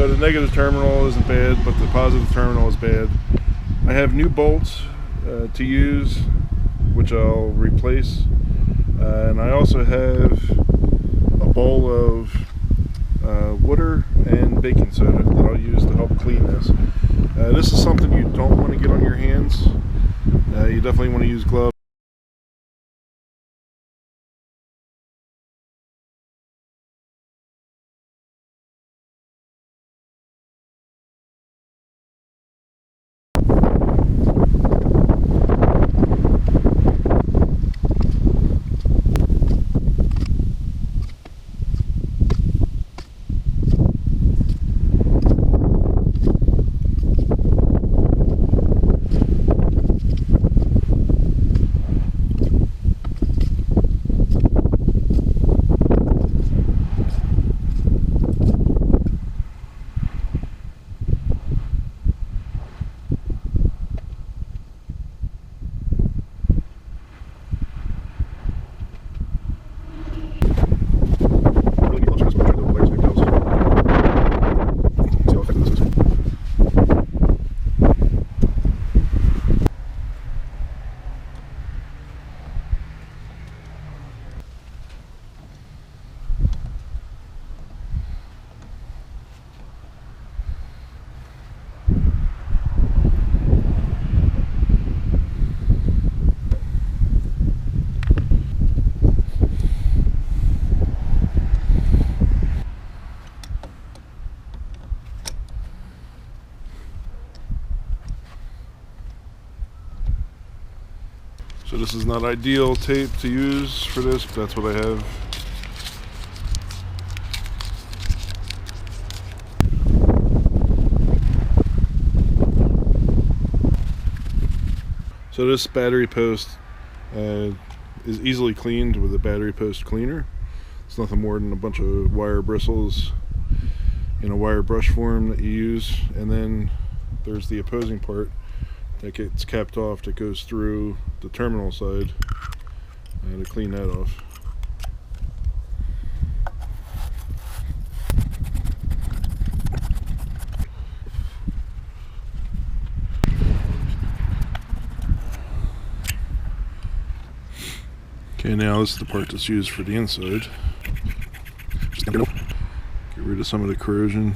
the negative terminal isn't bad, but the positive terminal is bad. I have new bolts to use, which I'll replace, and I also have a bowl of water and baking soda that I'll use to help clean this. This is something you don't want to get on your hands. You definitely want to use gloves. So this is not ideal tape to use for this, but that's what I have. So this battery post is easily cleaned with a battery post cleaner. It's nothing more than a bunch of wire bristles in a wire brush form that you use, and then there's the opposing part that gets capped off that goes through the terminal side to clean that off. Okay, now this is the part that's used for the inside. Just get rid of some of the corrosion.